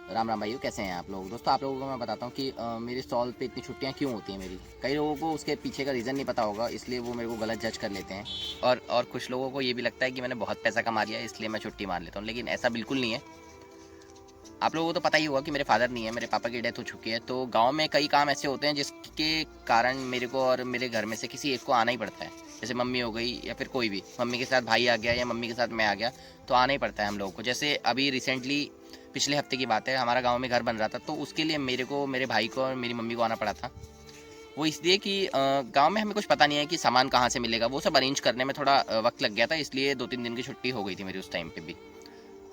राम राम भाइयों, कैसे हैं आप लोग। दोस्तों, आप लोगों को मैं बताता हूँ कि मेरे स्टॉल पे इतनी छुट्टियाँ क्यों होती हैं मेरी। कई लोगों को उसके पीछे का रीज़न नहीं पता होगा, इसलिए वो मेरे को गलत जज कर लेते हैं। और कुछ लोगों को ये भी लगता है कि मैंने बहुत पैसा कमा लिया इसलिए मैं छुट्टी मार लेता हूँ, लेकिन ऐसा बिल्कुल नहीं है। आप लोगों को तो पता ही होगा कि मेरे फादर नहीं है, मेरे पापा की डेथ हो चुकी है। तो गाँव में कई काम ऐसे होते हैं जिसके कारण मेरे को और मेरे घर में से किसी एक को आना ही पड़ता है। जैसे मम्मी हो गई या फिर कोई भी, मम्मी के साथ भाई आ गया या मम्मी के साथ मैं आ गया, तो आना ही पड़ता है हम लोगों को। जैसे अभी रिसेंटली पिछले हफ्ते की बात है, हमारा गांव में घर बन रहा था, तो उसके लिए मेरे को, मेरे भाई को और मेरी मम्मी को आना पड़ा था। वो इसलिए कि गांव में हमें कुछ पता नहीं है कि सामान कहाँ से मिलेगा, वो सब अरेंज करने में थोड़ा वक्त लग गया था, इसलिए 2-3 दिन की छुट्टी हो गई थी मेरी उस टाइम पे भी।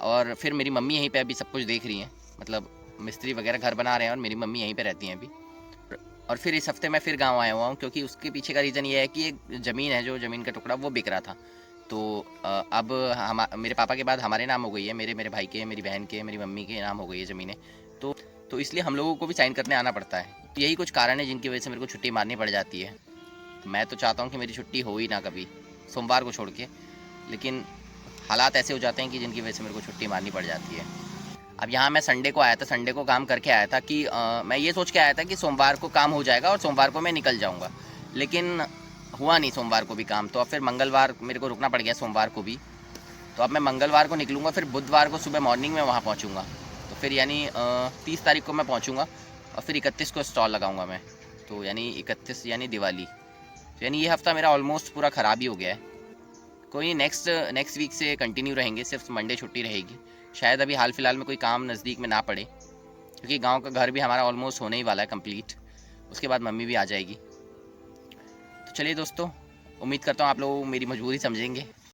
और फिर मेरी मम्मी यहीं पे अभी सब कुछ देख रही हैं, मतलब मिस्त्री वगैरह घर बना रहे हैं और मेरी मम्मी यहीं पे रहती हैं अभी। और फिर इस हफ्ते मैं फिर गांव आया हुआ हूँ, क्योंकि उसके पीछे का रीज़न ये है कि एक ज़मीन है, जो ज़मीन का टुकड़ा वो बिक रहा था। तो अब हम, मेरे पापा के बाद हमारे नाम हो गई है, मेरे मेरे भाई के, मेरी बहन के, मेरी मम्मी के नाम हो गई है ज़मीनें। तो तो इसलिए हम लोगों को भी साइन करने आना पड़ता है। तो यही कुछ कारण है जिनकी वजह से मेरे को छुट्टी मारनी पड़ जाती है। मैं तो चाहता हूँ कि मेरी छुट्टी हो ही ना कभी, सोमवार को छोड़ के, लेकिन हालात ऐसे हो जाते हैं कि जिनकी वजह से मेरे को छुट्टी मारनी पड़ जाती है। अब यहाँ मैं संडे को आया था, संडे को काम करके आया था कि मैं ये सोच के आया था कि सोमवार को काम हो जाएगा और सोमवार को मैं निकल जाऊँगा, लेकिन हुआ नहीं सोमवार को भी काम। तो अब फिर मंगलवार मेरे को रुकना पड़ गया, सोमवार को भी। तो अब मैं मंगलवार को निकलूँगा, फिर बुधवार को सुबह मॉर्निंग में वहाँ पहुँचूँगा। तो फिर यानी 30 तारीख को मैं पहुँचूँगा और फिर 31 को स्टॉल लगाऊँगा मैं। तो यानी 31 यानी दिवाली। तो यानी ये हफ़्ता मेरा ऑलमोस्ट पूरा ख़राब ही हो गया है। कोई नहीं, नेक्स्ट नेक्स्ट वीक से कंटिन्यू रहेंगे, सिर्फ मंडे छुट्टी रहेगी। शायद अभी हाल फिलहाल में कोई काम नज़दीक में ना पड़े, क्योंकि गांव का घर भी हमारा ऑलमोस्ट होने ही वाला है कंप्लीट। उसके बाद मम्मी भी आ जाएगी। तो चलिए दोस्तों, उम्मीद करता हूँ आप लोग मेरी मजबूरी समझेंगे।